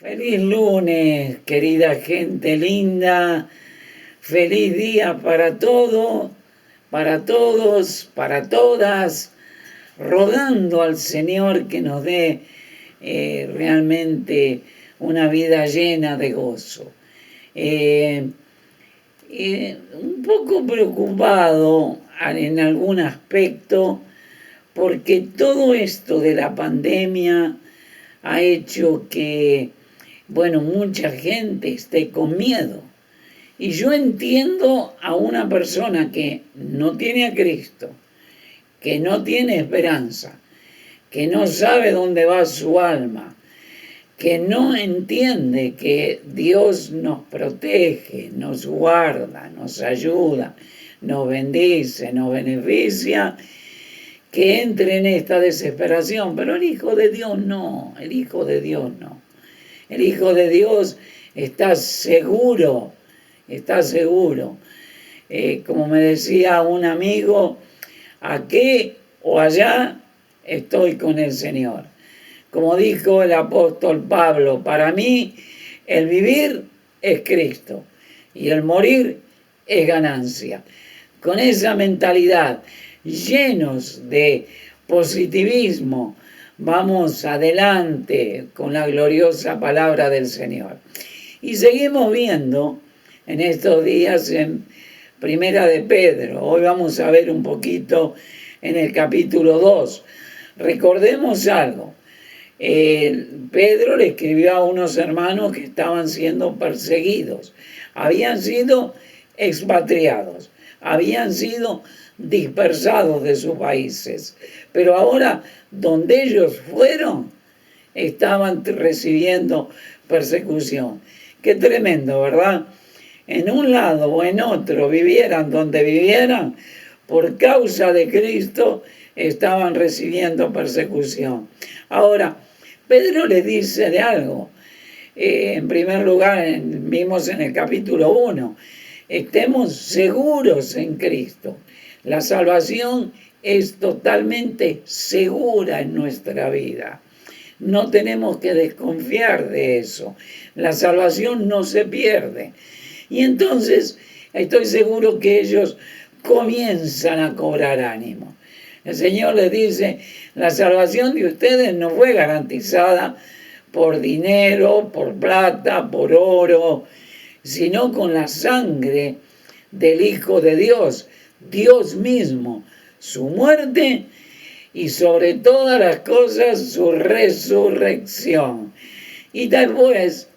Feliz lunes, querida gente linda. Feliz día para todo, para todos, para todas. Rogando al Señor que nos dé realmente una vida llena de gozo. Un poco preocupado en algún aspecto porque todo esto de la pandemia ha hecho que, mucha gente esté con miedo. Y yo entiendo a una persona que no tiene a Cristo, que no tiene esperanza, que no sabe dónde va su alma, que no entiende que Dios nos protege, nos guarda, nos ayuda, nos bendice, nos beneficia, que entre en esta desesperación. Pero el Hijo de Dios no, el Hijo de Dios no. El Hijo de Dios está seguro, está seguro. Como me decía un amigo, aquí o allá estoy con el Señor. Como dijo el apóstol Pablo, para mí el vivir es Cristo y el morir es ganancia. Con esa mentalidad, llenos de positivismo, vamos adelante con la gloriosa palabra del Señor. Y seguimos viendo en estos días en Primera de Pedro. Hoy vamos a ver un poquito en el capítulo 2. Recordemos algo. Pedro le escribió a unos hermanos que estaban siendo perseguidos. Habían sido expatriados. Habían sido dispersados de sus países. Pero ahora, donde ellos fueron, estaban recibiendo persecución. Qué tremendo, ¿verdad? En un lado o en otro, vivieran donde vivieran, por causa de Cristo, estaban recibiendo persecución. Ahora, Pedro le dice de algo. En primer lugar, vimos en el capítulo 1, estemos seguros en Cristo. La salvación es totalmente segura en nuestra vida. No tenemos que desconfiar de eso. La salvación no se pierde. Y entonces estoy seguro que ellos comienzan a cobrar ánimo. El Señor les dice, la salvación de ustedes no fue garantizada por dinero, por plata, por oro, sino con la sangre del Hijo de Dios, Dios mismo, su muerte y sobre todas las cosas su resurrección. Y después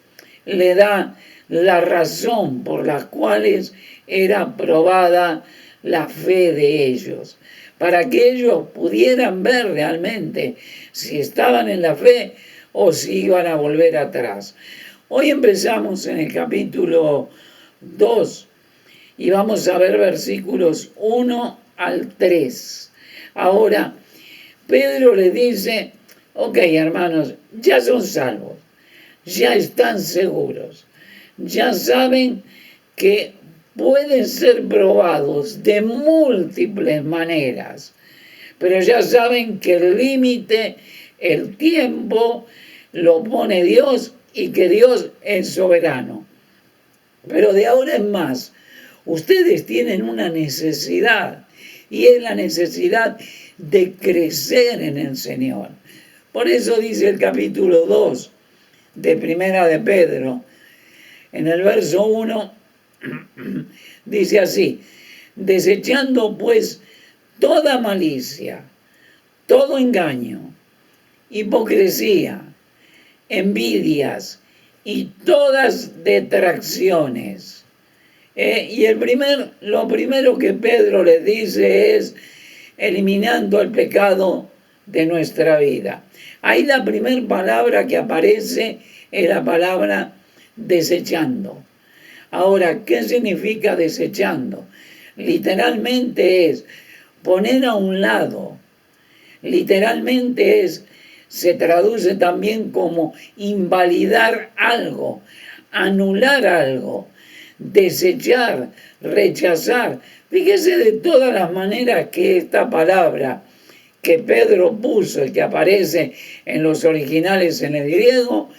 le da la razón por las cuales era probada la fe de ellos, para que ellos pudieran ver realmente si estaban en la fe o si iban a volver atrás. Hoy empezamos en el capítulo 2 y vamos a ver versículos 1 al 3. Ahora, Pedro le dice, ok, hermanos, ya son salvos, ya están seguros, ya saben que pueden ser probados de múltiples maneras, pero ya saben que el límite, el tiempo, lo pone Dios y que Dios es soberano. Pero de ahora en más, ustedes tienen una necesidad, y es la necesidad de crecer en el Señor. Por eso dice el capítulo 2 de Primera de Pedro, en el verso 1, dice así, desechando pues toda malicia, todo engaño, hipocresía, envidias y todas detracciones. Y lo primero que Pedro le dice es eliminando el pecado de nuestra vida. Ahí la primera palabra que aparece es la palabra desechando. Ahora, ¿qué significa desechando? Literalmente es poner a un lado. Literalmente se traduce también como invalidar algo, anular algo, desechar, rechazar. Fíjese de todas las maneras que esta palabra que Pedro puso y que aparece en los originales en el griego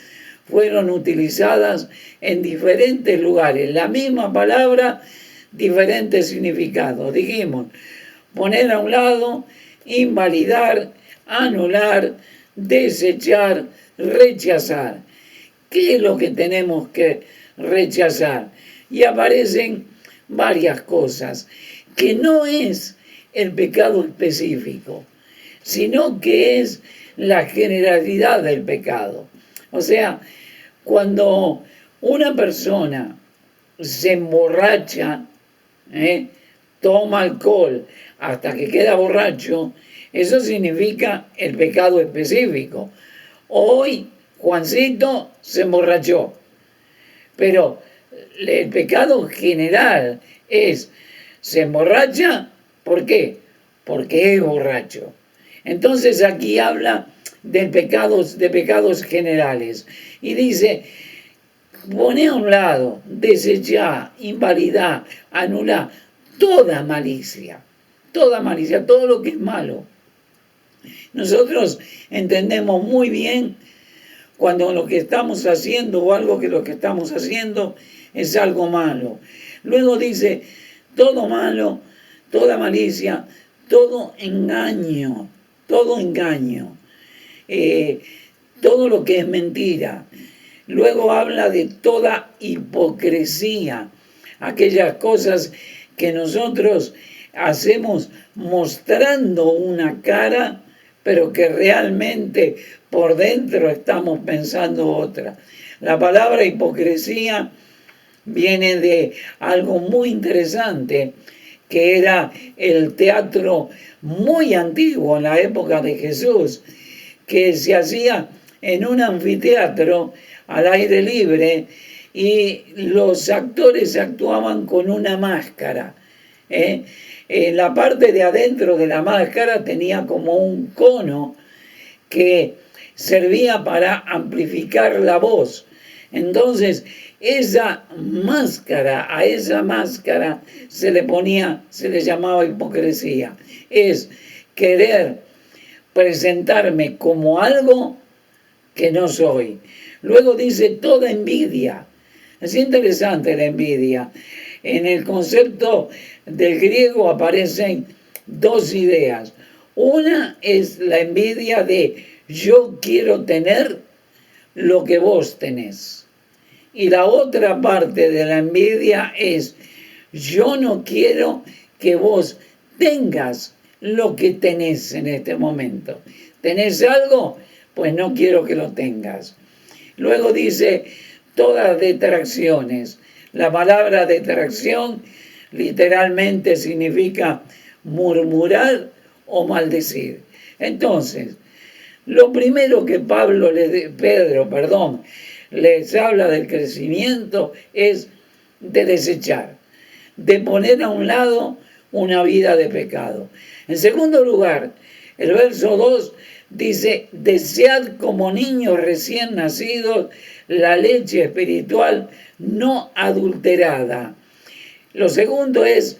fueron utilizadas en diferentes lugares. La misma palabra, diferentes significados. Dijimos, poner a un lado, invalidar, anular, desechar, rechazar. ¿Qué es lo que tenemos que rechazar? Y aparecen varias cosas, que no es el pecado específico, sino que es la generalidad del pecado. O sea, cuando una persona se emborracha, toma alcohol hasta que queda borracho, eso significa el pecado específico. Hoy Juancito se emborrachó, pero el pecado general es, se emborracha, ¿por qué? Porque es borracho. Entonces aquí habla de pecados generales y dice, pone a un lado, desechar, invalidar, anular toda malicia, todo lo que es malo. Nosotros entendemos muy bien cuando lo que estamos haciendo o algo que lo que estamos haciendo es algo malo. Luego dice, todo malo, toda malicia, todo engaño, todo lo que es mentira. Luego habla de toda hipocresía, aquellas cosas que nosotros hacemos mostrando una cara, pero que realmente por dentro estamos pensando otra. La palabra hipocresía viene de algo muy interesante, que era el teatro muy antiguo en la época de Jesús, que se hacía en un anfiteatro al aire libre y los actores actuaban con una máscara. En la parte de adentro de la máscara tenía como un cono que servía para amplificar la voz. Entonces, a esa máscara se le llamaba hipocresía. Es querer presentarme como algo que no soy. Luego dice toda envidia. Es interesante la envidia. En el concepto del griego aparecen dos ideas. Una es la envidia de yo quiero tener lo que vos tenés. Y la otra parte de la envidia es yo no quiero que vos tengas lo que tenés en este momento. ¿Tenés algo? Pues no quiero que lo tengas. Luego dice todas detracciones. La palabra detracción literalmente significa murmurar o maldecir. Entonces, lo primero que Pedro les habla del crecimiento es de desechar, de poner a un lado una vida de pecado. En segundo lugar, el verso 2 dice, desead como niños recién nacidos la leche espiritual no adulterada. Lo segundo es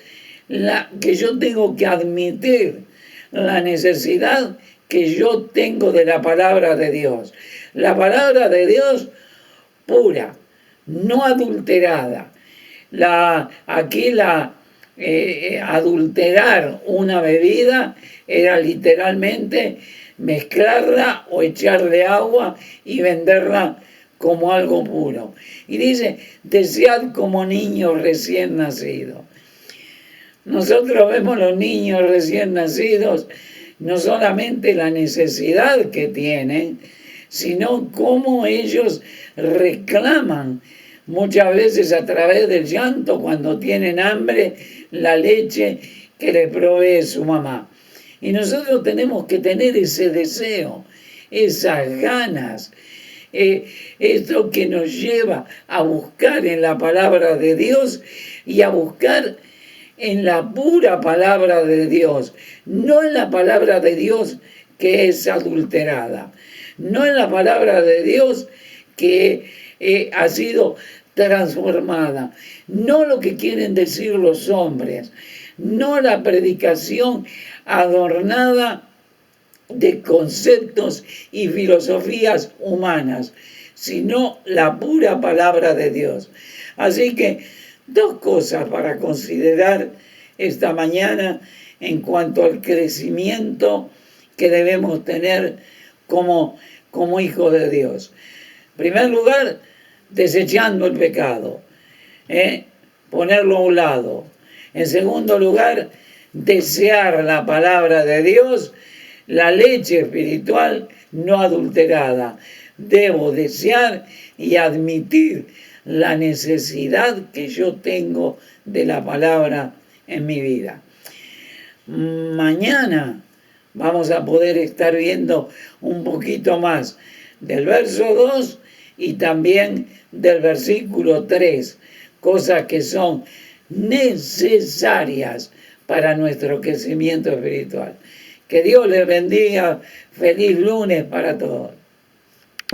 que yo tengo que admitir la necesidad que yo tengo de la palabra de Dios. La palabra de Dios pura, no adulterada. Adulterar una bebida era literalmente mezclarla o echarle agua y venderla como algo puro. Y dice, desead como niños recién nacidos. Nosotros vemos los niños recién nacidos, no solamente la necesidad que tienen, sino cómo ellos reclaman muchas veces a través del llanto cuando tienen hambre la leche que le provee su mamá. Y nosotros tenemos que tener ese deseo, esas ganas, esto que nos lleva a buscar en la palabra de Dios y a buscar en la pura palabra de Dios, no en la palabra de Dios que es adulterada, no en la palabra de Dios que ha sido transformada, no lo que quieren decir los hombres, no la predicación adornada de conceptos y filosofías humanas, sino la pura palabra de Dios. Así que 2 cosas para considerar esta mañana en cuanto al crecimiento que debemos tener como hijos de Dios. En primer lugar, desechando el pecado, ponerlo a un lado. En segundo lugar, desear la palabra de Dios, la leche espiritual no adulterada. Debo desear y admitir la necesidad que yo tengo de la palabra en mi vida. Mañana vamos a poder estar viendo un poquito más del verso 2 y también del versículo 3, cosas que son necesarias para nuestro crecimiento espiritual. Que Dios les bendiga. Feliz lunes para todos.